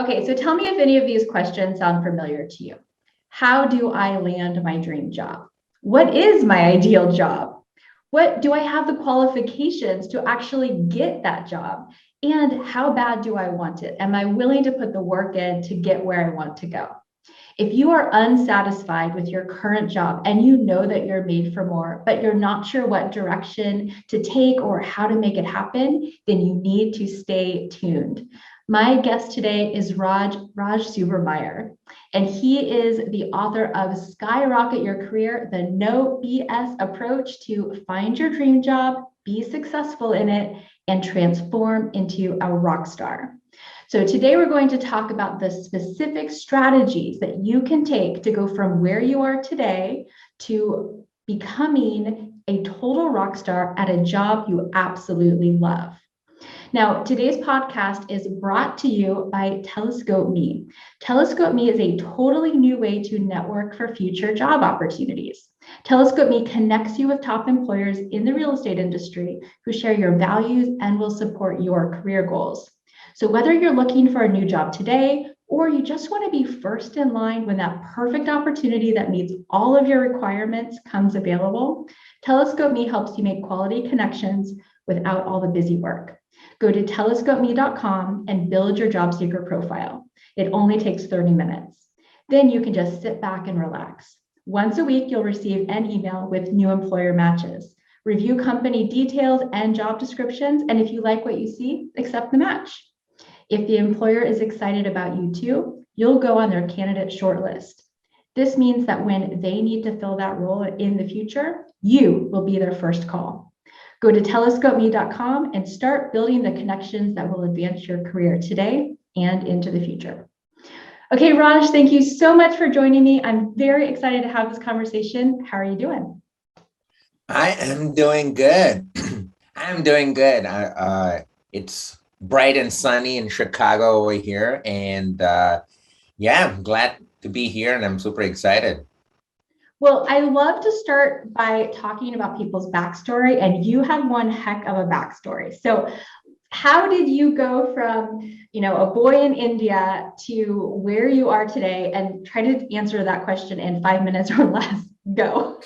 Okay, so tell me if any of these questions sound familiar to you. How do I land my dream job? What is my ideal job? What do I have the qualifications to actually get that job? And how bad do I want it? Am I willing to put the work in to get where I want to go? If you are unsatisfied with your current job and you know that you're made for more, but you're not sure what direction to take or how to make it happen, then you need to stay tuned. My guest today is Raj Subrameyer, and he is the author of Skyrocket Your Career, the no BS approach to find your dream job, be successful in it, and transform into a rock star. So today we're going to talk about the specific strategies that you can take to go from where you are today to becoming a total rock star at a job you absolutely love. Now, today's podcast is brought to you by Telescope Me. Telescope Me is a totally new way to network for future job opportunities. Telescope Me connects you with top employers in the real estate industry who share your values and will support your career goals. So whether you're looking for a new job today, or you just want to be first in line when that perfect opportunity that meets all of your requirements comes available, Telescope Me helps you make quality connections without all the busy work. Go to telescopeme.com and build your job seeker profile. It only takes 30 minutes. Then you can just sit back and relax. Once a week, you'll receive an email with new employer matches. Review company details and job descriptions, and if you like what you see, accept the match. If the employer is excited about you too, you'll go on their candidate shortlist. This means that when they need to fill that role in the future, you will be their first call. Go to telescopeme.com and start building the connections that will advance your career today and into the future. Okay, Raj, thank you so much for joining me. I'm very excited to have this conversation. How are you doing? I am doing good. I'm doing good. It's bright and sunny in Chicago over here. And I'm glad to be here and I'm super excited. Well, I love to start by talking about people's backstory, and you have one heck of a backstory. So how did you go from, a boy in India to where you are today? And try to answer that question in 5 minutes or less. Go.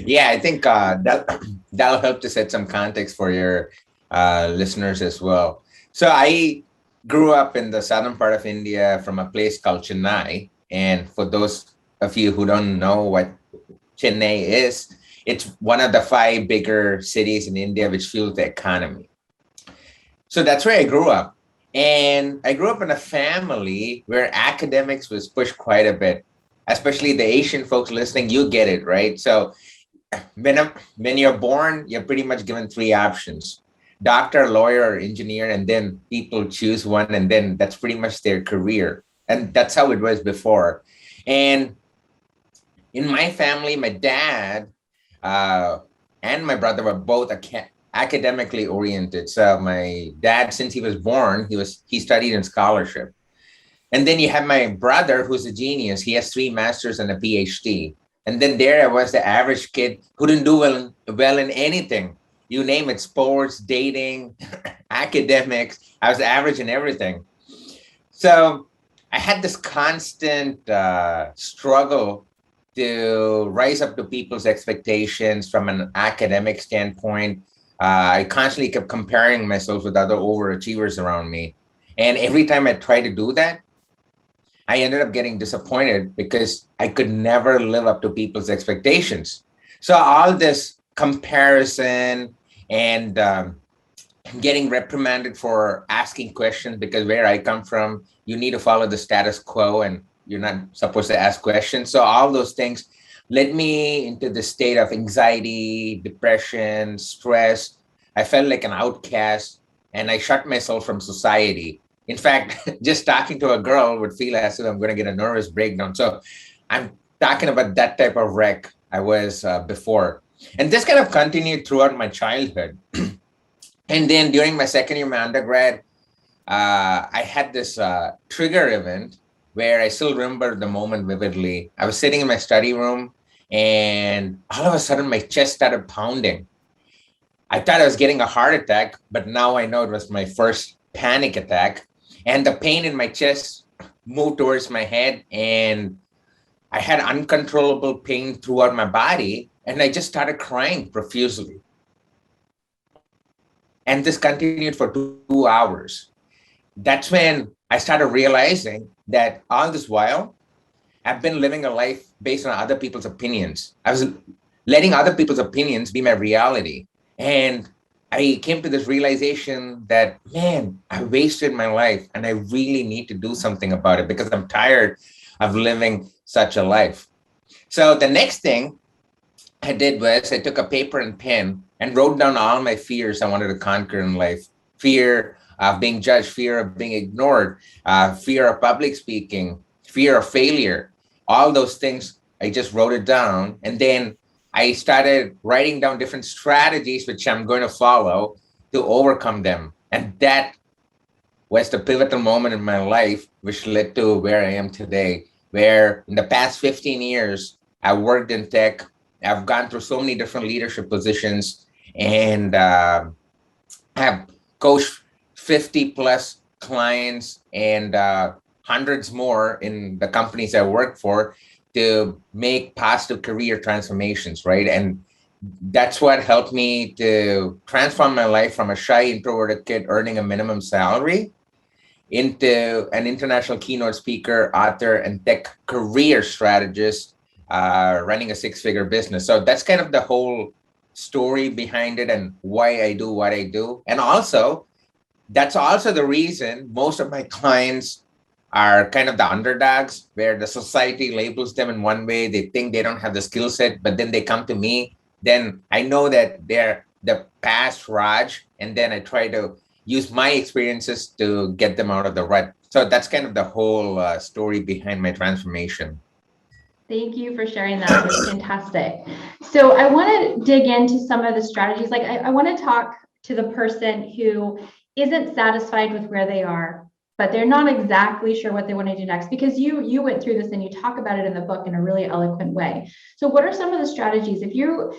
Yeah, I think that'll help to set some context for your listeners as well. So I grew up in the southern part of India from a place called Chennai. And for those of you who don't know what Chennai is, it's one of the 5 bigger cities in India which fuels the economy. So that's where I grew up. And I grew up in a family where academics was pushed quite a bit, especially the Asian folks listening, you get it, right? So when you're born, you're pretty much given 3 options: doctor, lawyer, or engineer, and then people choose one, and then that's pretty much their career. And that's how it was before. And in my family, my dad and my brother were both academically oriented. So my dad, since he was born, he studied in scholarship. And then you have my brother, who's a genius. He has 3 masters and a PhD. And then there I was, the average kid who didn't do well in anything. You name it: sports, dating, academics. I was average in everything. So I had this constant struggle to rise up to people's expectations from an academic standpoint. I constantly kept comparing myself with other overachievers around me. And every time I tried to do that, I ended up getting disappointed because I could never live up to people's expectations. So all this comparison and getting reprimanded for asking questions, because where I come from, you need to follow the status quo and you're not supposed to ask questions. So all those things led me into the state of anxiety, depression, stress. I felt like an outcast and I shut myself from society. In fact, just talking to a girl would feel as if I'm going to get a nervous breakdown. So I'm talking about that type of wreck I was before. And this kind of continued throughout my childhood. And then during my second year of my undergrad, I had this trigger event where I still remember the moment vividly. I was sitting in my study room and all of a sudden my chest started pounding. I thought I was getting a heart attack, but now I know it was my first panic attack. and the pain in my chest moved towards my head, and I had uncontrollable pain throughout my body, and I just started crying profusely. And this continued for 2 hours. That's when I started realizing that all this while, I've been living a life based on other people's opinions. I was letting other people's opinions be my reality. And I came to this realization that, man, I wasted my life and I really need to do something about it because I'm tired of living such a life. So the next thing I did was I took a paper and pen and wrote down all my fears I wanted to conquer in life. Fear of being judged, fear of being ignored, fear of public speaking, fear of failure, all those things. I just wrote it down. And then I started writing down different strategies which I'm going to follow to overcome them. And that was the pivotal moment in my life, which led to where I am today, where in the past 15 years, I worked in tech. I've gone through so many different leadership positions and have coached 50 plus clients and hundreds more in the companies I work for to make positive career transformations, right? And that's what helped me to transform my life from a shy, introverted kid earning a minimum salary into an international keynote speaker, author, and tech career strategist running a six-figure business. So that's kind of the whole story behind it and why I do what I do. And also, that's also the reason most of my clients are kind of the underdogs, where the society labels them in one way. They think they don't have the skill set, but then they come to me. Then I know that they're the past Raj, and then I try to use my experiences to get them out of the rut. So that's kind of the whole story behind my transformation. Thank you for sharing that. That's fantastic. So I want to dig into some of the strategies. Like I want to talk to the person who isn't satisfied with where they are, but they're not exactly sure what they want to do next, because you went through this and you talk about it in the book in a really eloquent way. So what are some of the strategies if you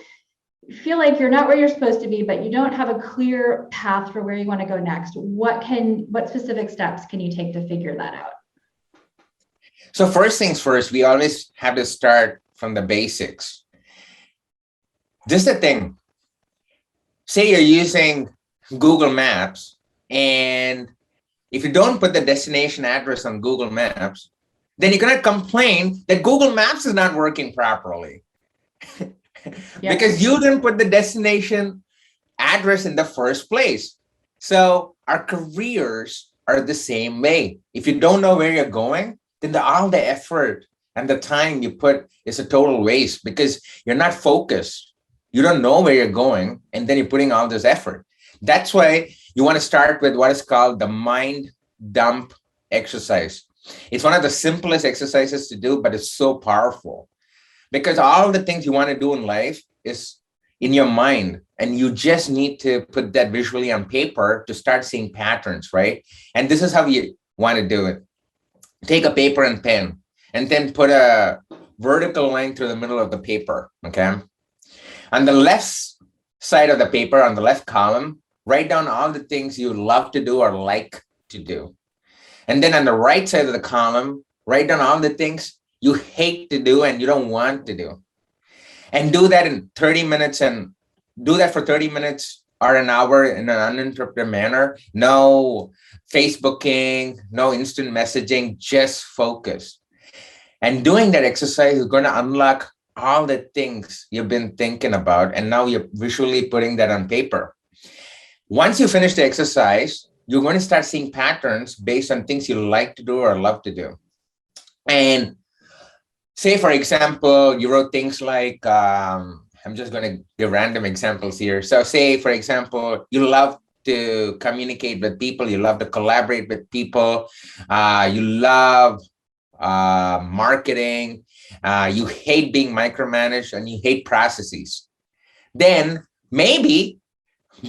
feel like you're not where you're supposed to be, but you don't have a clear path for where you want to go next? What specific steps can you take to figure that out? So first things first, we always have to start from the basics. This is the thing. Say you're using Google Maps, and if you don't put the destination address on Google Maps, then you're going to complain that Google Maps is not working properly. Because you didn't put the destination address in the first place. So our careers are the same way. If you don't know where you're going, then all the effort and the time you put is a total waste because you're not focused. You don't know where you're going, and then you're putting all this effort. That's why you want to start with what is called the mind dump exercise. It's one of the simplest exercises to do, but it's so powerful because all the things you want to do in life is in your mind, and you just need to put that visually on paper to start seeing patterns, right? And this is how you want to do it. Take a paper and pen, and then put a vertical line through the middle of the paper, okay? On the left side of the paper, on the left column, write down all the things you love to do or like to do. And then on the right side of the column, write down all the things you hate to do and you don't want to do. And do that in 30 minutes, and do that for 30 minutes or an hour in an uninterrupted manner. No Facebooking, no instant messaging, just focus. And doing that exercise is going to unlock all the things you've been thinking about. And now you're visually putting that on paper. Once you finish the exercise, you're going to start seeing patterns based on things you like to do or love to do. And say, for example, you wrote things like, I'm just going to give random examples here. So say, for example, you love to communicate with people, you love to collaborate with people, you love marketing, you hate being micromanaged, and you hate processes. Then maybe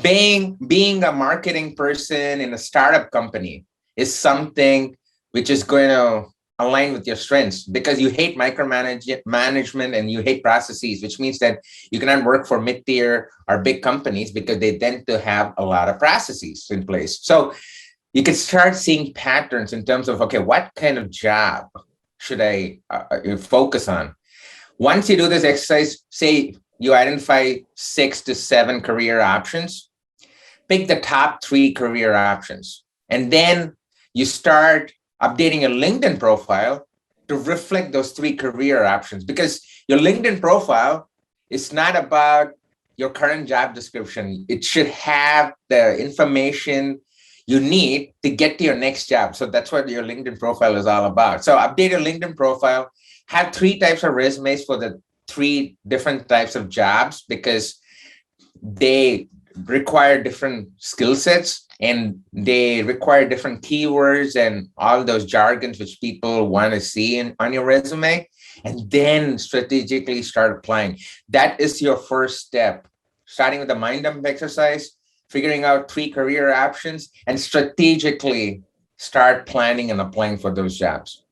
being a marketing person in a startup company is something which is going to align with your strengths, because you hate micromanagement and you hate processes, which means that you cannot work for mid-tier or big companies because they tend to have a lot of processes in place. So you can start seeing patterns in terms of, okay, what kind of job should I focus on? Once you do this exercise, say you identify 6 to 7 career options, pick the top 3 career options. And then you start updating your LinkedIn profile to reflect those 3 career options, because your LinkedIn profile is not about your current job description. It should have the information you need to get to your next job. So that's what your LinkedIn profile is all about. So update your LinkedIn profile, have 3 types of resumes for the 3 different types of jobs, because they require different skill sets and they require different keywords and all those jargons which people want to see on your resume, and then strategically start applying. That is your first step, starting with the mind dump exercise, figuring out 3 career options, and strategically start planning and applying for those jobs.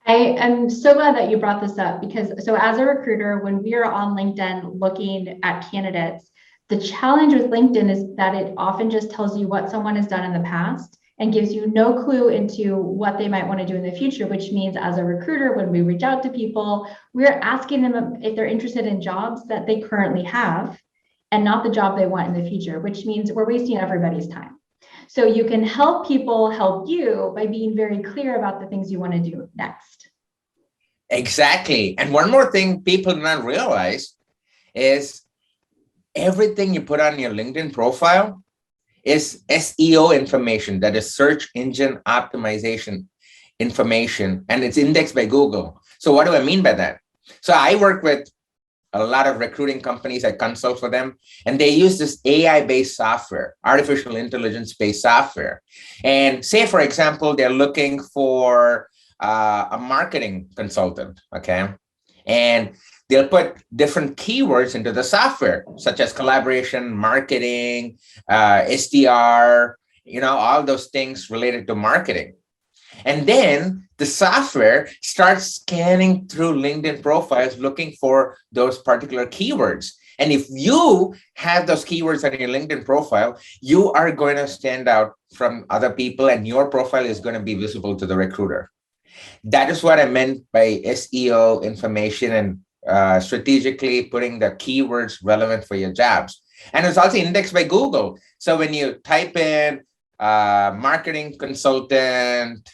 I am so glad that you brought this up, because so as a recruiter, when we are on LinkedIn looking at candidates, the challenge with LinkedIn is that it often just tells you what someone has done in the past and gives you no clue into what they might want to do in the future, which means as a recruiter, when we reach out to people, we're asking them if they're interested in jobs that they currently have and not the job they want in the future, which means we're wasting everybody's time. So you can help people help you by being very clear about the things you want to do next. Exactly. And one more thing people do not realize is everything you put on your LinkedIn profile is SEO information, that is search engine optimization information, and it's indexed by Google. So what do I mean by that? So I work with a lot of recruiting companies. I consult for them, and they use this AI-based software, artificial intelligence-based software. And say, for example, they're looking for a marketing consultant, okay? And they'll put different keywords into the software, such as collaboration, marketing, SDR, all those things related to marketing. And then the software starts scanning through LinkedIn profiles, looking for those particular keywords. And if you have those keywords on your LinkedIn profile, you are going to stand out from other people, and your profile is going to be visible to the recruiter. That is what I meant by SEO information and strategically putting the keywords relevant for your jobs. And it's also indexed by Google. So when you type in marketing consultant,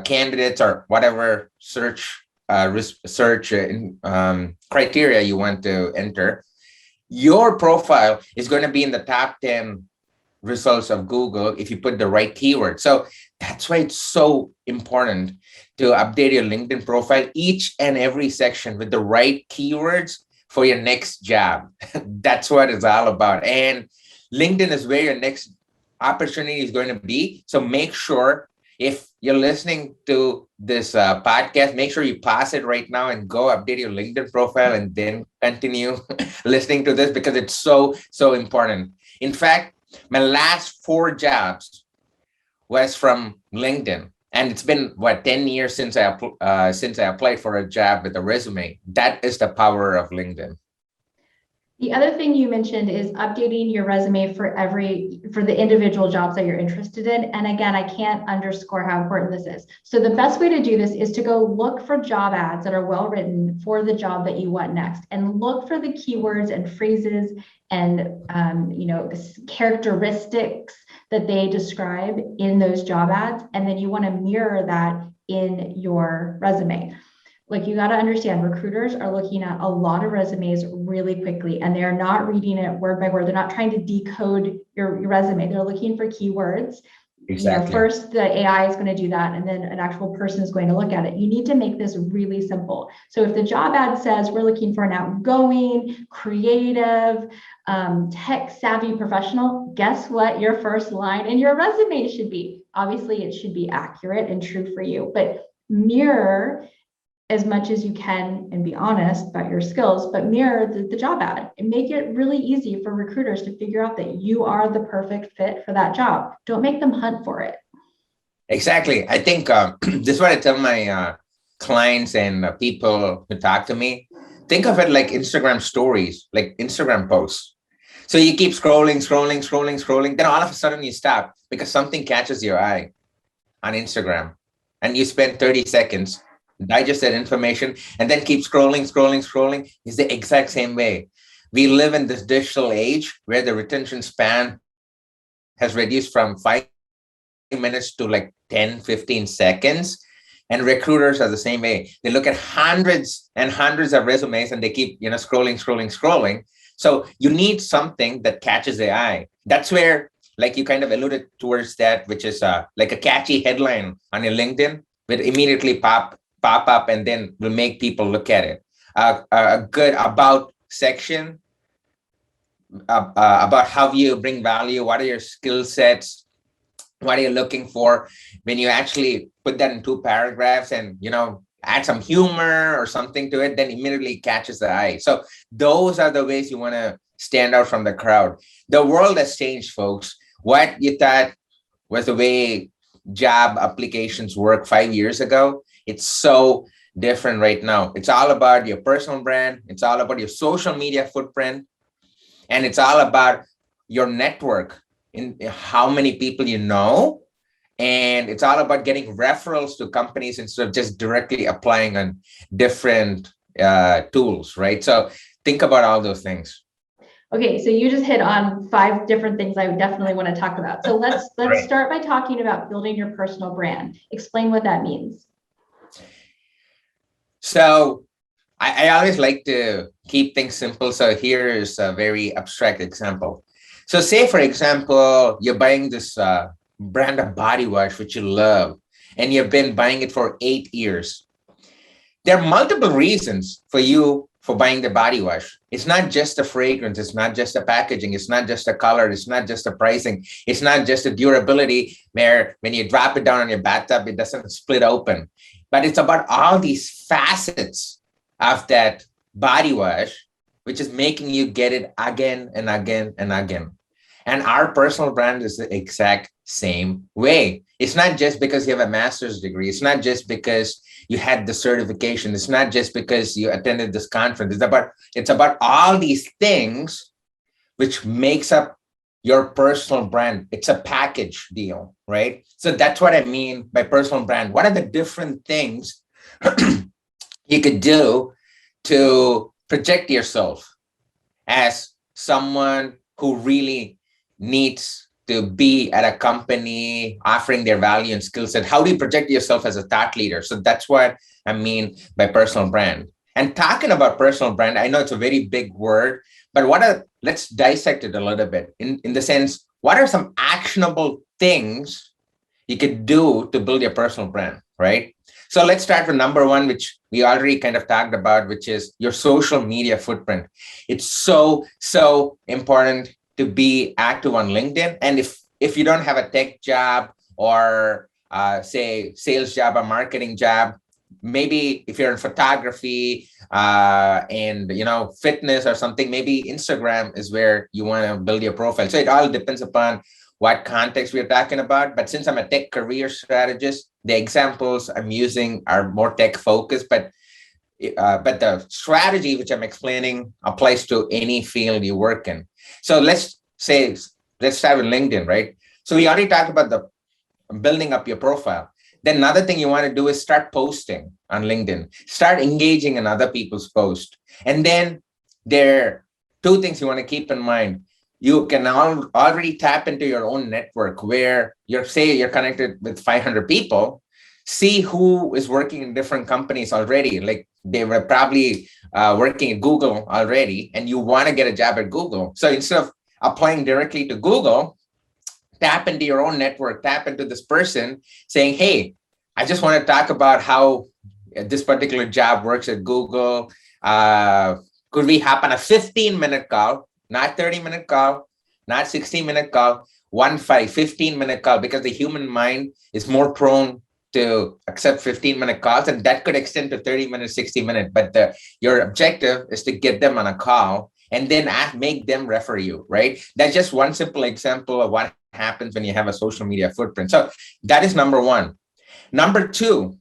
candidates, or whatever search criteria you want to enter, your profile is going to be in the top 10 results of Google if you put the right keyword. So that's why it's so important to update your LinkedIn profile, each and every section, with the right keywords for your next job. That's what it's all about. And LinkedIn is where your next opportunity is going to be. So make sure, if you're listening to this podcast, make sure you pause it right now and go update your LinkedIn profile, and then continue listening to this, because it's so, so important. In fact, my last 4 jobs was from LinkedIn. And it's been, 10 years since I applied for a job with a resume. That is the power of LinkedIn. The other thing you mentioned is updating your resume for the individual jobs that you're interested in. And again, I can't underscore how important this is. So the best way to do this is to go look for job ads that are well written for the job that you want next, and look for the keywords and phrases and characteristics that they describe in those job ads. And then you want to mirror that in your resume. Like, you got to understand, recruiters are looking at a lot of resumes really quickly, and they're not reading it word by word. They're not trying to decode your resume. They're looking for keywords. Exactly. First, the AI is going to do that, and then an actual person is going to look at it. You need to make this really simple. So if the job ad says we're looking for an outgoing, creative, tech-savvy professional, guess what your first line in your resume should be? Obviously, it should be accurate and true for you, but mirror as much as you can and be honest about your skills, but mirror the job ad and make it really easy for recruiters to figure out that you are the perfect fit for that job. Don't make them hunt for it. Exactly. I think this is what I tell my clients and people who talk to me. Think of it like Instagram stories, like Instagram posts. So you keep scrolling, then all of a sudden you stop, because something catches your eye on Instagram and you spend 30 seconds, digest that information, and then keep scrolling, is the exact same way. We live in this digital age where the retention span has reduced from 5 minutes to like 10, 15 seconds. And recruiters are the same way. They look at hundreds and hundreds of resumes and they keep, scrolling. So you need something that catches the eye. That's where, like you kind of alluded towards that, which is like a catchy headline on your LinkedIn will immediately pop up and then will make people look at it. A good about section about how you bring value, what are your skill sets, what are you looking for. When you actually put that in 2 paragraphs and add some humor or something to it, then immediately catches the eye. So those are the ways you want to stand out from the crowd. The world has changed, folks. What you thought was the way job applications work 5 years ago, it's so different right now. It's all about your personal brand. It's all about your social media footprint. And it's all about your network, in how many people you know. And it's all about getting referrals to companies instead of just directly applying on different tools, right? So think about all those things. Okay, so you just hit on 5 different things I would definitely want to talk about. So let's start by talking about building your personal brand. Explain what that means. So I always like to keep things simple. So here is a very abstract example. So say, for example, you're buying this brand of body wash, which you love, and you've been buying it for 8 years. There are multiple reasons for you for buying the body wash. It's not just the fragrance. It's not just the packaging. It's not just the color. It's not just the pricing. It's not just the durability where when you drop it down on your bathtub, it doesn't split open. But it's about all these facets of that body wash, which is making you get it again and again and again. And our personal brand is the exact same way. It's not just because you have a master's degree. It's not just because you had the certification. It's not just because you attended this conference. It's about all these things which makes up your personal brand. It's a package deal, right? So that's what I mean by personal brand. What are the different things you could do to project yourself as someone who really needs to be at a company offering their value and skill set? How do you project yourself as a thought leader? So that's what I mean by personal brand. And talking about personal brand, I know it's a very big word, but let's dissect it a little bit in the sense, what are some actionable things you could do to build your personal brand, right? So let's start with number 1, which we already kind of talked about, which is your social media footprint. It's so important to be active on LinkedIn. And if you don't have a tech job or say sales job or marketing job, maybe if you're in photography and fitness or something, maybe Instagram is where you want to build your profile. So it all depends upon what context we're talking about. But since I'm a tech career strategist, the examples I'm using are more tech focused, but the strategy which I'm explaining applies to any field you work in. So let's start with LinkedIn, right? So we already talked about the building up your profile. Then another thing you want to do is start posting on LinkedIn, start engaging in other people's posts. And then there are 2 things you want to keep in mind. You can already tap into your own network where you're connected with 500 people. See who is working in different companies already. Like they were probably working at Google already, and you want to get a job at Google. So instead of applying directly to Google, tap into your own network, tap into this person saying, hey, I just want to talk about how this particular job works at Google. Could we hop on a 15-minute call, not 30-minute call, not 16-minute call, 15-minute call, because the human mind is more prone to accept 15-minute calls, and that could extend to 30 minutes, 60 minutes. But your objective is to get them on a call and then make them refer you, right? That's just one simple example of what happens when you have a social media footprint. So that is number 1. Number 2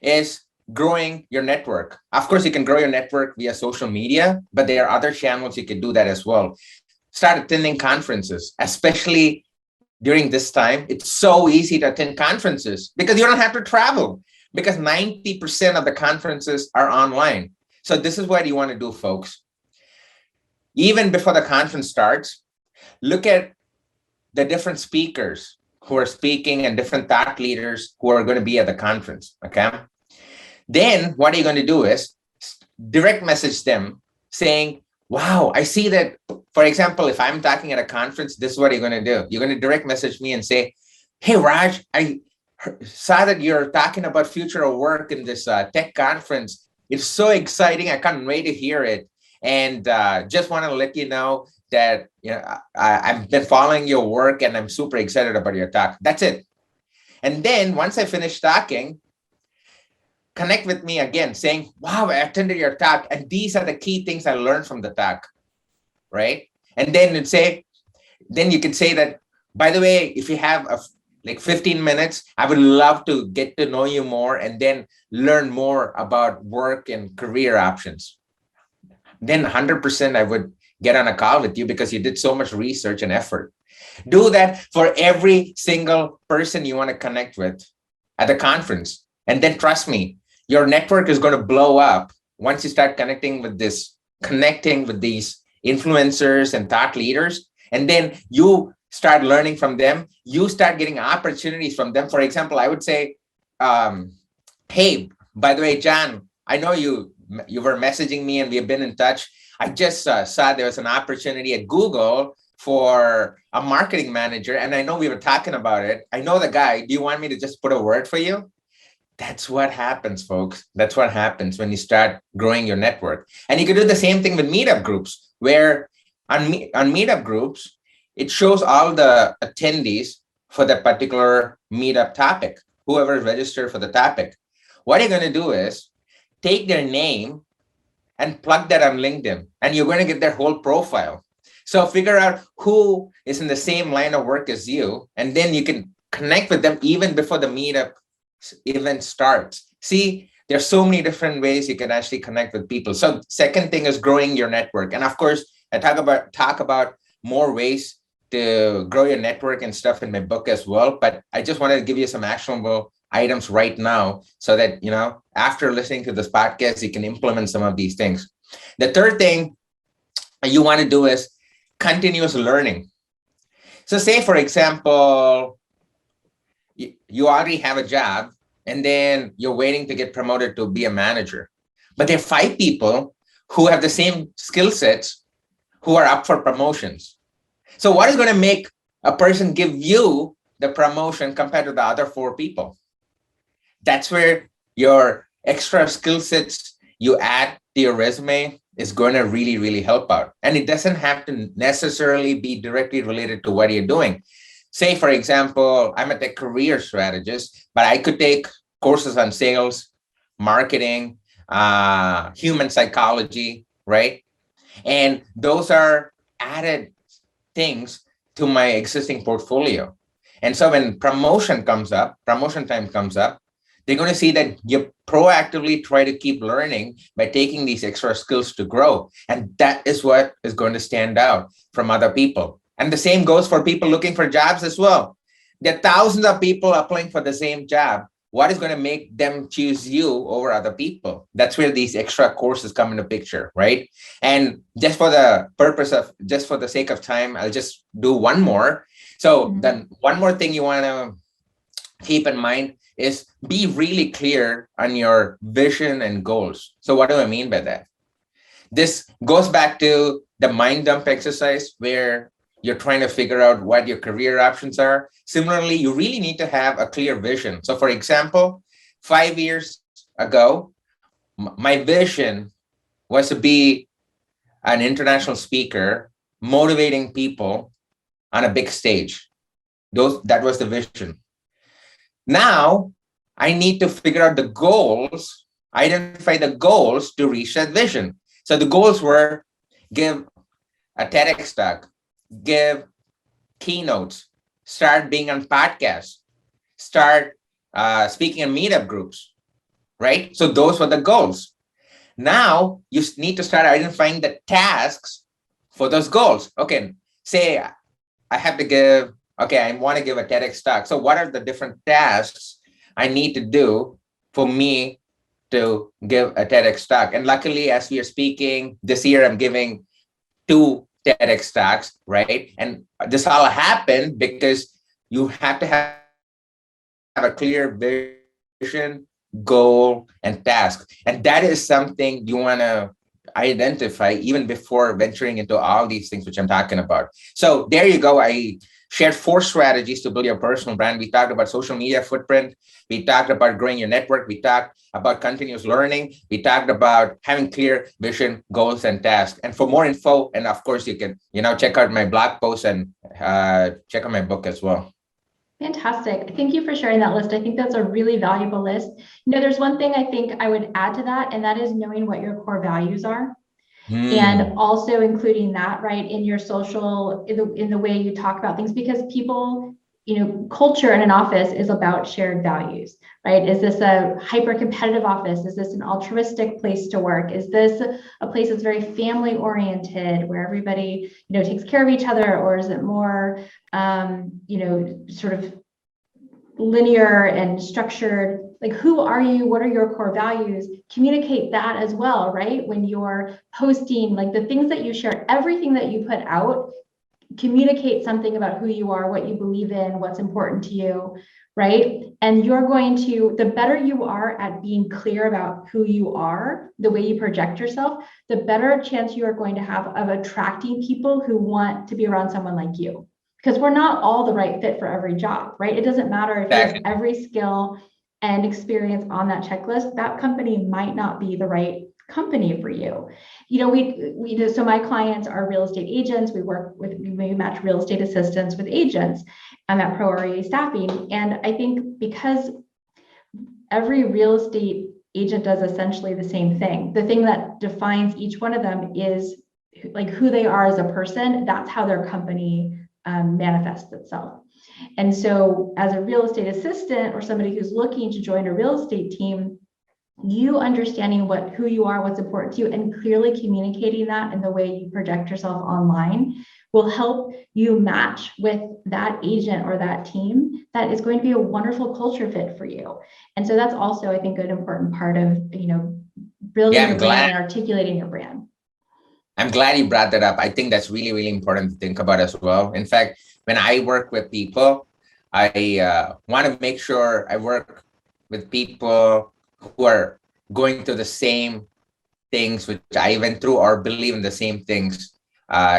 is growing your network. Of course, you can grow your network via social media, but there are other channels you can do that as well. Start attending conferences, especially during this time, it's so easy to attend conferences because you don't have to travel, because 90% of the conferences are online. So this is what you want to do, folks. Even before the conference starts, look at the different speakers who are speaking and different thought leaders who are going to be at the conference, okay? Then what are you going to do is direct message them saying, wow, I see that, for example, if I'm talking at a conference, this is what you're going to do. You're going to direct message me and say, hey, Raj, I saw that you're talking about future of work in this tech conference. It's so exciting. I can't wait to hear it. And just want to let you know that I've been following your work and I'm super excited about your talk. That's it. And then once I finish talking, connect with me again saying, wow, I attended your talk and these are the key things I learned from the talk, right? And then you can say that, by the way, if you have like 15 minutes, I would love to get to know you more and then learn more about work and career options. Then 100% I would get on a call with you because you did so much research and effort. Do that for every single person you want to connect with at the conference. And then trust me, your network is going to blow up once you start connecting with these influencers and thought leaders. And then you start learning from them. You start getting opportunities from them. For example, I would say, hey, by the way, John, I know you were messaging me and we have been in touch. I just saw there was an opportunity at Google for a marketing manager. And I know we were talking about it. I know the guy. Do you want me to just put a word for you? That's what happens, folks. That's what happens when you start growing your network. And you can do the same thing with meetup groups, where on meetup groups, it shows all the attendees for that particular meetup topic, whoever is registered for the topic. What you're going to do is take their name and plug that on LinkedIn, and you're going to get their whole profile. So figure out who is in the same line of work as you, and then you can connect with them even before the meetup event starts. See, there's so many different ways you can actually connect with people. So second thing is growing your network. And of course, I talk about more ways to grow your network and stuff in my book as well. But I just wanted to give you some actionable items right now so that, after listening to this podcast, you can implement some of these things. The third thing you want to do is continuous learning. So say, for example, you already have a job and then you're waiting to get promoted to be a manager. But there are 5 people who have the same skill sets who are up for promotions. So what is going to make a person give you the promotion compared to the other 4 people? That's where your extra skill sets you add to your resume is going to really, really help out. And it doesn't have to necessarily be directly related to what you're doing. Say, for example, I'm a tech career strategist, but I could take courses on sales, marketing, human psychology, right? And those are added things to my existing portfolio. And so when promotion time comes up, they're going to see that you proactively try to keep learning by taking these extra skills to grow. And that is what is going to stand out from other people. And the same goes for people looking for jobs as well. There are thousands of people applying for the same job. What is going to make them choose you over other people? That's where these extra courses come into picture, right? And just for the sake of time, I'll just do one more. So then one more thing you want to keep in mind is be really clear on your vision and goals. So what do I mean by that? This goes back to the mind dump exercise where you're trying to figure out what your career options are. Similarly, you really need to have a clear vision. So for example, 5 years ago, my vision was to be an international speaker, motivating people on a big stage. That was the vision. Now, I need to figure out the goals, identify the goals to reach that vision. So the goals were give a TEDx talk, give keynotes, start being on podcasts, start speaking in meetup groups, right? So those were the goals. Now you need to start identifying the tasks for those goals. Okay, say I have to give okay, I want to give a TEDx talk. So what are the different tasks I need to do for me to give a TEDx talk? And luckily, as we are speaking this year, I'm giving 2 TEDx talks, right? And this all happened because you have to have a clear vision, goal, and task. And that is something you want to identify even before venturing into all these things, which I'm talking about. So there you go. I shared 4 strategies to build your personal brand. We talked about social media footprint. We talked about growing your network. We talked about continuous learning. We talked about having clear vision, goals, and tasks. And for more info, and of course, you can, check out my blog post and check out my book as well. Fantastic. Thank you for sharing that list. I think that's a really valuable list. There's one thing I think I would add to that, and that is knowing what your core values are. And also including that, right, in your social, in the way you talk about things, because people, culture in an office is about shared values, right? Is this a hyper competitive office? Is this an altruistic place to work? Is this a place that's very family oriented, where everybody, takes care of each other? Or is it more, sort of linear and structured? Like, who are you? What are your core values? Communicate that as well, right? When you're posting, like the things that you share, everything that you put out, communicate something about who you are, what you believe in, what's important to you, right? And you're going to, the better you are at being clear about who you are, the way you project yourself, the better chance you are going to have of attracting people who want to be around someone like you. Because we're not all the right fit for every job, right? It doesn't matter if you have every skill and experience on that checklist, that company might not be the right company for you. So my clients are real estate agents. We match real estate assistants with agents at R.E.A staffing. And I think because every real estate agent does essentially the same thing, the thing that defines each one of them is like who they are as a person. That's how their company manifests itself. And so as a real estate assistant or somebody who's looking to join a real estate team, you understanding who you are, what's important to you, and clearly communicating that in the way you project yourself online will help you match with that agent or that team that is going to be a wonderful culture fit for you. And so that's also, I think, an important part of, building your brand and articulating your brand. I'm glad you brought that up. I think that's really, really important to think about as well. In fact, when I work with people, I want to make sure I work with people who are going through the same things which I went through or believe in the same things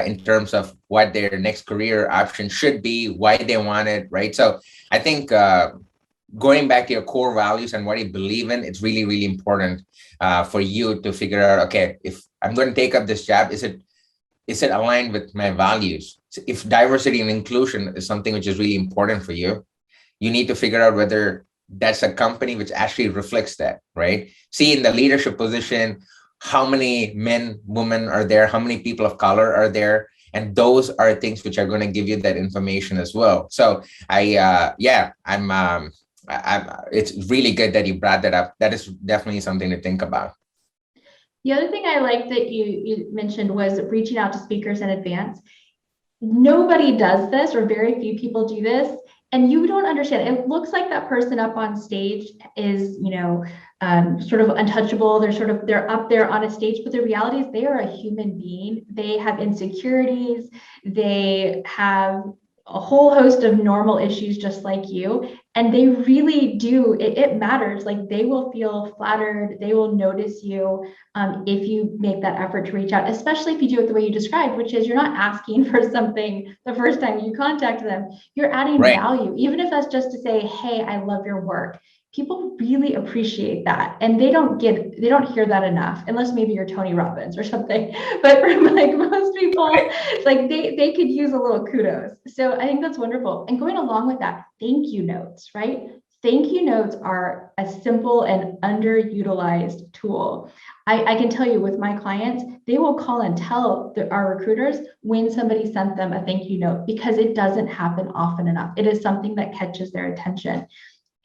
in terms of what their next career option should be, why they want it, right? So I think going back to your core values and what you believe in, it's really, really important for you to figure out, okay, if I'm going to take up this job, is it aligned with my values? If diversity and inclusion is something which is really important for you, you need to figure out whether that's a company which actually reflects that, right? See, in the leadership position, how many men, women are there? How many people of color are there? And those are things which are going to give you that information as well. So it's really good that you brought that up. That is definitely something to think about. The other thing I like that you mentioned was reaching out to speakers in advance. Nobody does this, or very few people do this. And you don't understand. It looks like that person up on stage is, sort of untouchable. They're up there on a stage, but the reality is they are a human being. They have insecurities. They have a whole host of normal issues just like you. And they really do, it matters. Like, they will feel flattered. They will notice you if you make that effort to reach out, especially if you do it the way you described, which is you're not asking for something the first time you contact them. You're adding value, even if that's just to say, hey, I love your work. People really appreciate that. And they don't hear that enough, unless maybe you're Tony Robbins or something. But for like most people, like they could use a little kudos. So I think that's wonderful. And going along with that, thank you notes, right? Thank you notes are a simple and underutilized tool. I can tell you with my clients, they will call and tell our recruiters when somebody sent them a thank you note, because it doesn't happen often enough. It is something that catches their attention.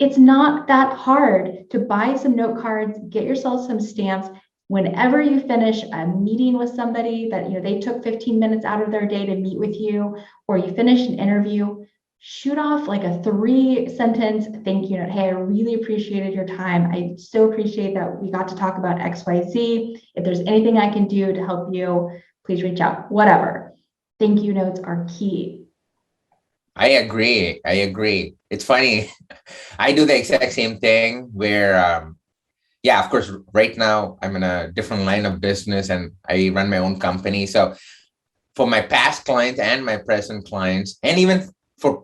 It's not that hard to buy some note cards, get yourself some stamps. Whenever you finish a meeting with somebody that they took 15 minutes out of their day to meet with you, or you finish an interview, shoot off like a 3-sentence thank you note. Hey, I really appreciated your time. I so appreciate that we got to talk about XYZ. If there's anything I can do to help you, please reach out, whatever. Thank you notes are key. I agree. It's funny. I do the exact same thing where, yeah, of course, right now I'm in a different line of business and I run my own company. So for my past clients and my present clients, and even for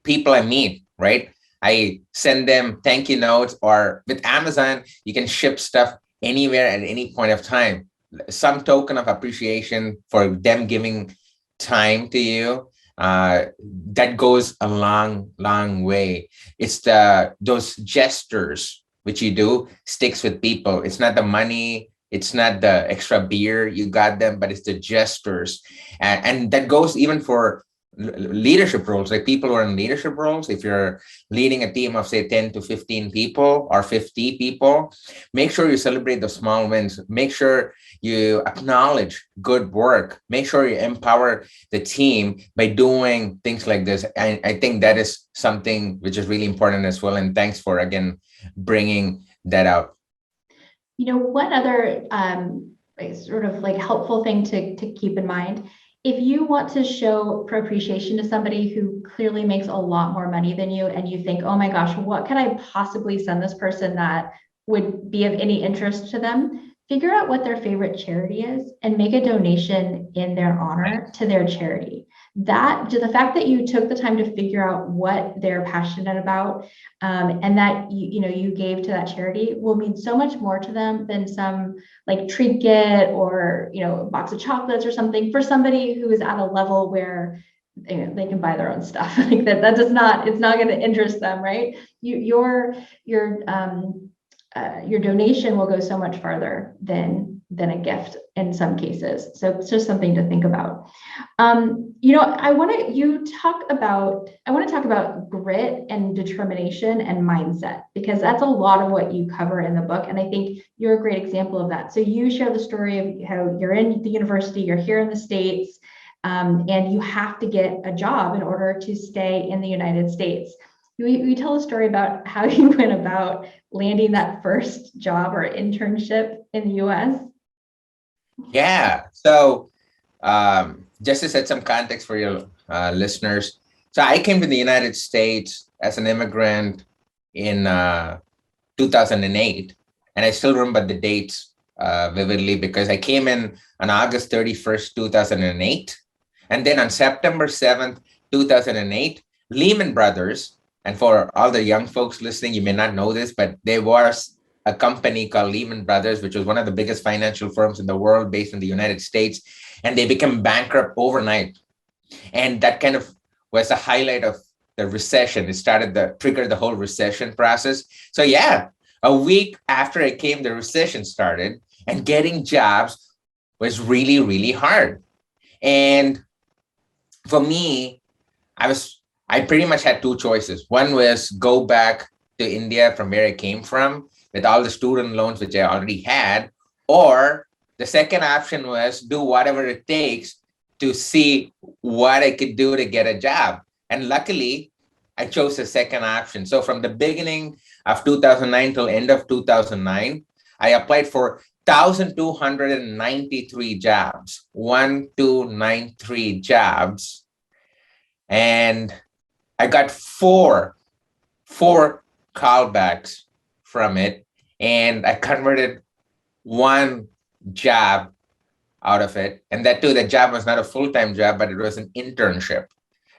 people I meet, right? I send them thank you notes, or with Amazon, you can ship stuff anywhere at any point of time. Some token of appreciation for them giving time to you. That goes a long way. It's those gestures which you do sticks with people. It's not the money, it's not the extra beer you got them, but it's the gestures, and that goes even for leadership roles, like people who are in leadership roles. If you're leading a team of say 10 to 15 people or 50 people, make sure you celebrate the small wins. Make sure you acknowledge good work. Make sure you empower the team by doing things like this. And I think that is something which is really important as well. And thanks for again bringing that out. One other sort of like helpful thing to keep in mind, if you want to show appreciation to somebody who clearly makes a lot more money than you, and you think, oh my gosh, what can I possibly send this person that would be of any interest to them? Figure out what their favorite charity is and make a donation in their honor to their charity. The fact that you took the time to figure out what they're passionate about, and that you gave to that charity will mean so much more to them than some like trinket or a box of chocolates or something, for somebody who is at a level where they can buy their own stuff. Like that does not, it's not going to interest them, right? Your donation will go so much farther than a gift in some cases. So it's just something to think about. I want to talk about grit and determination and mindset, because that's a lot of what you cover in the book. And I think you're a great example of that. So you share the story of how you're in the university, you're here in the States, and you have to get a job in order to stay in the United States. You tell a story about how you went about landing that first job or internship in the US. Yeah. So just to set some context for your listeners. So I came to the United States as an immigrant in 2008. And I still remember the dates vividly because I came in on August 31st, 2008. And then on September 7th, 2008, Lehman Brothers, and for all the young folks listening, you may not know this, but there was a company called Lehman Brothers, which was one of the biggest financial firms in the world based in the United States. And they became bankrupt overnight. And that kind of was the highlight of the recession. It triggered the whole recession process. So yeah, a week after I came, the recession started, and getting jobs was really, really hard. And for me, I pretty much had two choices. One was go back to India from where I came from with all the student loans, which I already had, or the second option was do whatever it takes to see what I could do to get a job. And luckily, I chose the second option. So from the beginning of 2009 till end of 2009, I applied for 1,293 jobs, 1,293 jobs. And I got four callbacks from it. And I converted one job out of it. And that too, the job was not a full-time job, but it was an internship.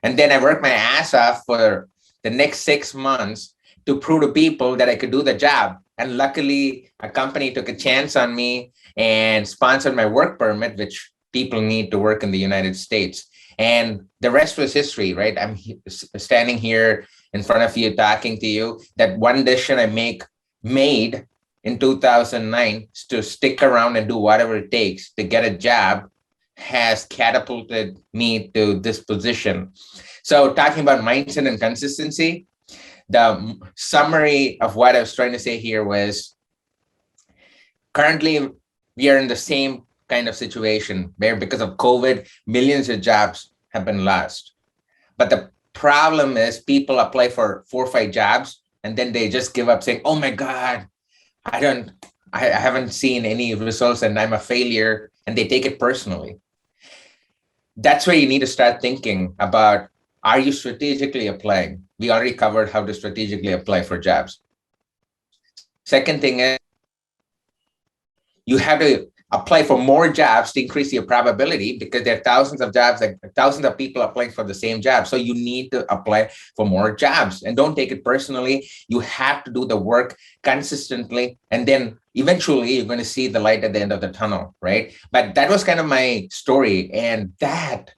And then I worked my ass off for the next 6 months to prove to people that I could do the job. And luckily, a company took a chance on me and sponsored my work permit, which people need to work in the United States. And the rest was history, right? I'm standing here in front of you, talking to you. That one decision I made in 2009 to stick around and do whatever it takes to get a job has catapulted me to this position. So talking about mindset and consistency, the summary of what I was trying to say here was currently we are in the same kind of situation where because of COVID, millions of jobs have been lost. But the problem is people apply for 4 or 5 jobs and then they just give up saying, oh my God, I haven't seen any results and I'm a failure, and they take it personally. That's where you need to start thinking about, are you strategically applying? We already covered how to strategically apply for jobs. Second thing is, you have to apply for more jobs to increase your probability, because there are thousands of jobs, like thousands of people applying for the same job. So you need to apply for more jobs, and don't take it personally. You have to do the work consistently, and then eventually you're going to see the light at the end of the tunnel, right? But that was kind of my story, and that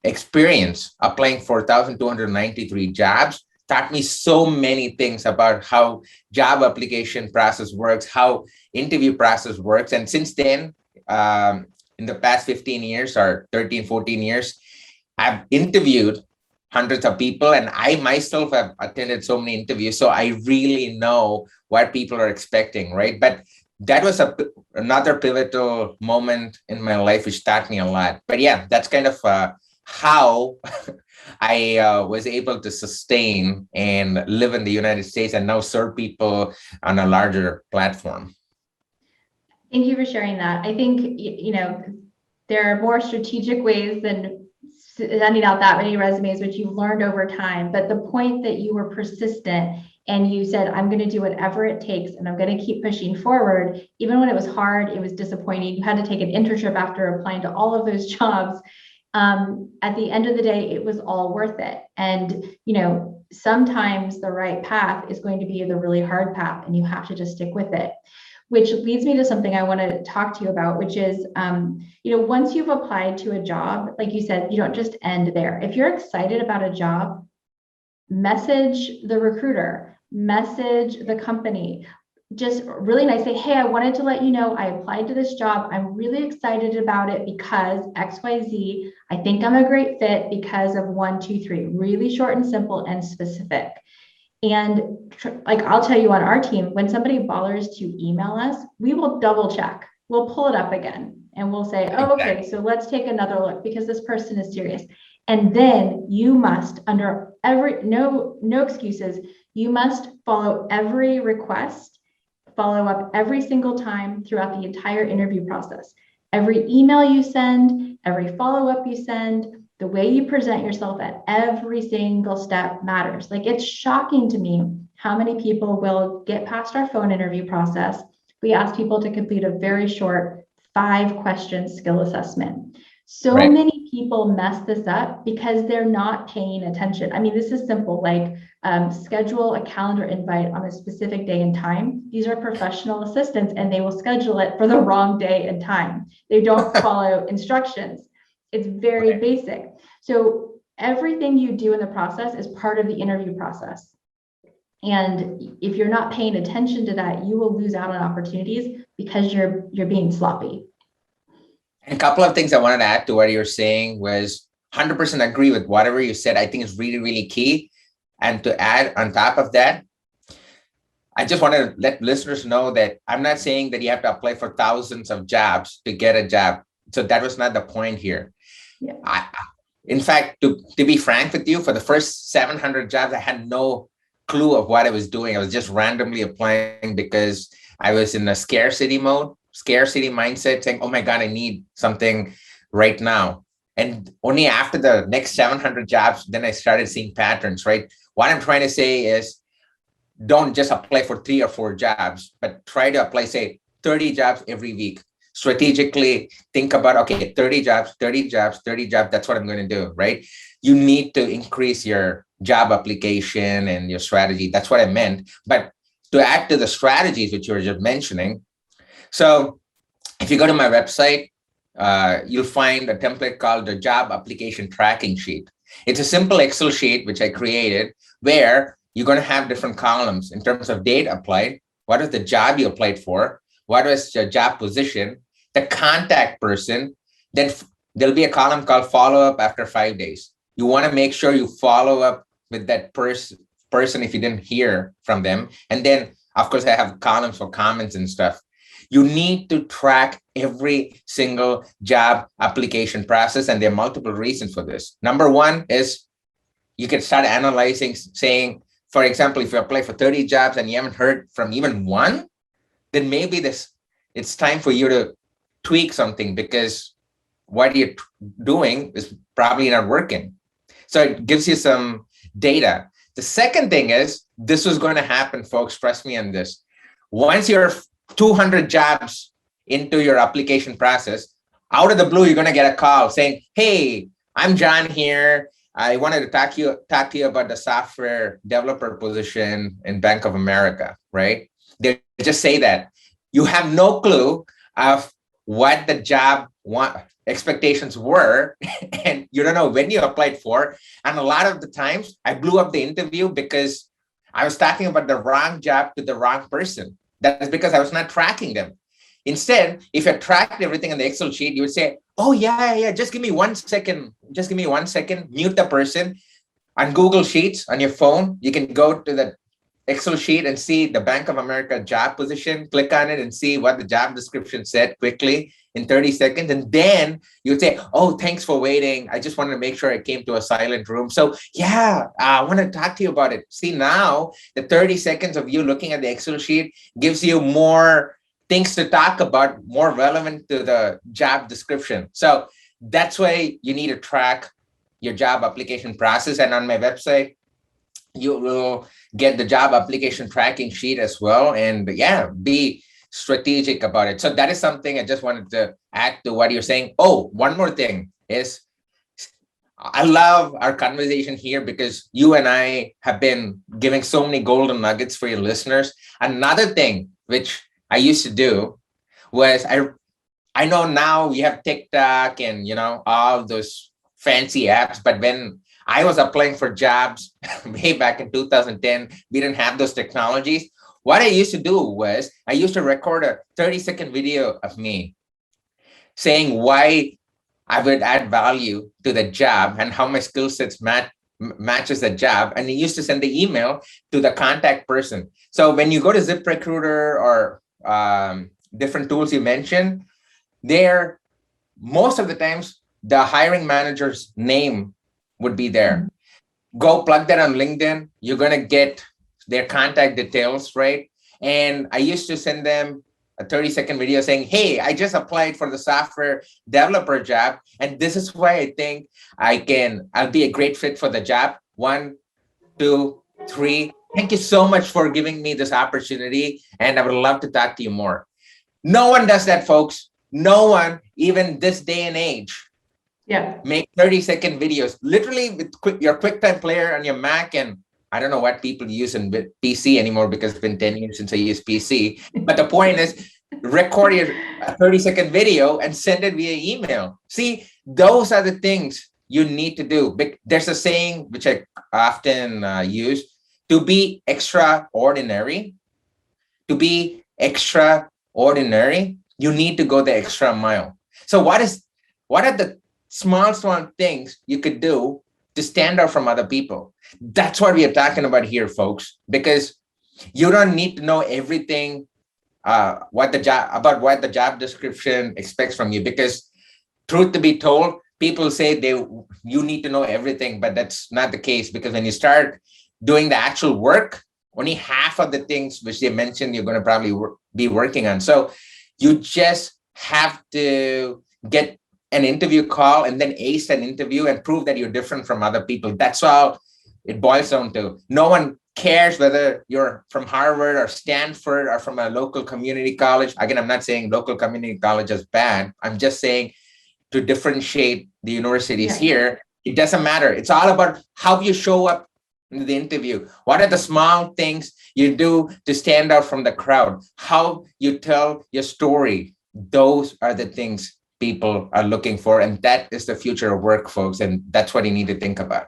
experience applying for 1,293 jobs taught me so many things about how job application process works, how interview process works. And since then, in the past 15 years or 13, 14 years, I've interviewed hundreds of people, and I myself have attended so many interviews. So I really know what people are expecting, right? But that was another pivotal moment in my life, which taught me a lot. But yeah, that's kind of how I was able to sustain and live in the United States and now serve people on a larger platform. Thank you for sharing that. I think, there are more strategic ways than sending out that many resumes, which you've learned over time. But the point that you were persistent and you said, I'm going to do whatever it takes and I'm going to keep pushing forward, even when it was hard, it was disappointing. You had to take an internship after applying to all of those jobs. At the end of the day, it was all worth it. And, sometimes the right path is going to be the really hard path, and you have to just stick with it. Which leads me to something I want to talk to you about, which is, once you've applied to a job, like you said, you don't just end there. If you're excited about a job, message the recruiter, message the company, just really nice, say, hey, I wanted to let you know I applied to this job. I'm really excited about it because XYZ. I think I'm a great fit because of 1, 2, 3, really short and simple and specific. And like, I'll tell you, on our team, when somebody bothers to email us, we will double check. We'll pull it up again and we'll say, oh, okay, so let's take another look because this person is serious. And then you must, under no excuses, you must follow every request, follow up every single time throughout the entire interview process. Every email you send, every follow-up you send, the way you present yourself at every single step matters. Like, it's shocking to me how many people will get past our phone interview process. We ask people to complete a very short 5-question skill assessment. So many people mess this up because they're not paying attention. I mean, this is simple, like schedule a calendar invite on a specific day and time. These are professional assistants and they will schedule it for the wrong day and time. They don't follow instructions. It's very basic. So everything you do in the process is part of the interview process. And if you're not paying attention to that, you will lose out on opportunities because you're being sloppy. And a couple of things I wanted to add to what you're saying was 100% agree with whatever you said. I think it's really, really key. And to add on top of that, I just want to let listeners know that I'm not saying that you have to apply for thousands of jobs to get a job. So that was not the point here. Yeah. In fact, to be frank with you, for the first 700 jobs, I had no clue of what I was doing. I was just randomly applying because I was in a scarcity mindset, saying, oh my God, I need something right now. And only after the next 700 jobs, then I started seeing patterns, right? What I'm trying to say is, don't just apply for 3 or 4 jobs, but try to apply, say, 30 jobs every week. Strategically think about, okay, 30 jobs, 30 jobs, 30 jobs. That's what I'm going to do, right? You need to increase your job application and your strategy. That's what I meant. But to add to the strategies which you were just mentioning, so if you go to my website, you'll find a template called the job application tracking sheet. It's a simple Excel sheet which I created where you're going to have different columns in terms of date applied, what is the job you applied for, what was your job position, the contact person. Then there'll be a column called follow up after 5 days. You want to make sure you follow up with that person if you didn't hear from them. And then, of course, I have columns for comments and stuff. You need to track every single job application process, and there are multiple reasons for this. Number one is you could start analyzing, saying, for example, if you apply for 30 jobs and you haven't heard from even one, then maybe it's time for you to tweak something, because what you're doing is probably not working. So it gives you some data. The second thing is, this was going to happen, folks. Trust me on this. Once you're 200 jobs into your application process, out of the blue, you're going to get a call saying, hey, I'm John here. I wanted to talk to you about the software developer position in Bank of America, right? They just say that. You have no clue of what the job expectations were, and you don't know when you applied for. And a lot of the times I blew up the interview because I was talking about the wrong job to the wrong person. That's because I was not tracking them. Instead, if you tracked everything in the Excel sheet, you would say, oh, yeah, just give me 1 second. Just give me 1 second, mute the person. On Google Sheets, on your phone, you can go to the Excel sheet and see the Bank of America job position, click on it and see what the job description said quickly in 30 seconds. And then you would say, oh, thanks for waiting. I just wanted to make sure I came to a silent room. So yeah, I want to talk to you about it. See, now the 30 seconds of you looking at the Excel sheet gives you more things to talk about, more relevant to the job description. So that's why you need to track your job application process. And on my website, you will get the job application tracking sheet as well. And yeah, be strategic about it. So that is something I just wanted to add to what you're saying. Oh, one more thing is, I love our conversation here because you and I have been giving so many golden nuggets for your listeners. Another thing which I used to do was, I know now we have TikTok and, all those fancy apps, but when I was applying for jobs way back in 2010, we didn't have those technologies. What I used to do was, I used to record a 30-second video of me saying why I would add value to the job and how my skill sets matches the job. And I used to send the email to the contact person. So when you go to ZipRecruiter or different tools you mentioned, most of the times, the hiring manager's name would be there. Go plug that on LinkedIn. You're going to get their contact details, right? And I used to send them a 30-second video saying, hey, I just applied for the software developer job, and this is why I think I'll be a great fit for the job. 1, 2, 3. Thank you so much for giving me this opportunity, and I would love to talk to you more. No one does that, folks. No one, even this day and age. Yeah. Make 30-second videos, literally with your QuickTime Player on your Mac. And I don't know what people use in PC anymore because it's been 10 years since I used PC. But the point is, record your 30-second video and send it via email. See, those are the things you need to do. There's a saying which I often use: to be extraordinary. To be extraordinary, you need to go the extra mile. So what are the small things you could do to stand out from other people? That's what we are talking about here, folks, because you don't need to know everything what the job description expects from you, because truth to be told, people say you need to know everything, but that's not the case, because when you start doing the actual work, only half of the things which they mentioned you're going to probably be working on. So you just have to get an interview call and then ace an interview and prove that you're different from other people. That's all it boils down to. No one cares whether you're from Harvard or Stanford or from a local community college. Again, I'm not saying local community college is bad. I'm just saying, to differentiate the universities here, it doesn't matter. It's all about how you show up in the interview. What are the small things you do to stand out from the crowd? How you tell your story. Those are the things people are looking for. And that is the future of work, folks. And that's what you need to think about.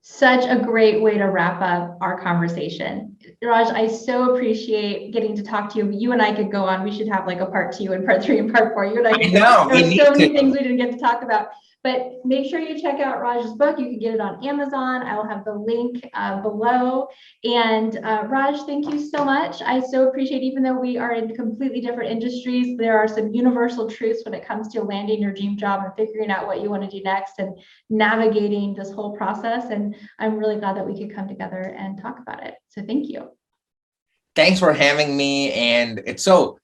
Such a great way to wrap up our conversation. Raj, I so appreciate getting to talk to you. You and I could go on. We should have like a part 2 and part 3 and part 4. You and I could I know. There's so many things we didn't get to talk about. But make sure you check out Raj's book. You can get it on Amazon. I will have the link below. And Raj, thank you so much. I so appreciate, even though we are in completely different industries, there are some universal truths when it comes to landing your dream job and figuring out what you want to do next and navigating this whole process. And I'm really glad that we could come together and talk about it. So thank you. Thanks for having me. And it's so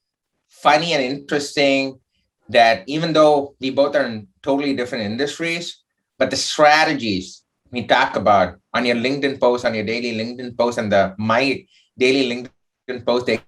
funny and interesting that even though we both are in totally different industries, but the strategies we talk about on your LinkedIn post, on your daily LinkedIn post, and my daily LinkedIn post, they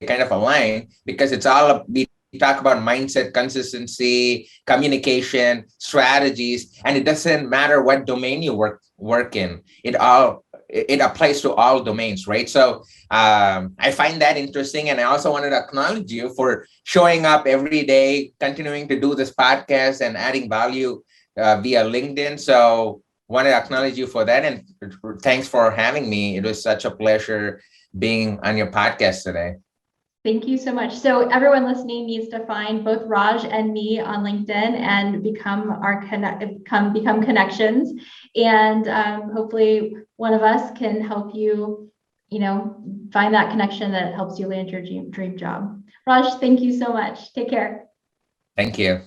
kind of align, because it's all, we talk about mindset, consistency, communication, strategies, and it doesn't matter what domain you work in. It applies to all domains, right? So I find that interesting. And I also wanted to acknowledge you for showing up every day, continuing to do this podcast and adding value via LinkedIn. So want to acknowledge you for that. And thanks for having me. It was such a pleasure being on your podcast today. Thank you so much. So everyone listening needs to find both Raj and me on LinkedIn and become connections. And hopefully one of us can help you, find that connection that helps you land your dream job. Raj, thank you so much. Take care. Thank you.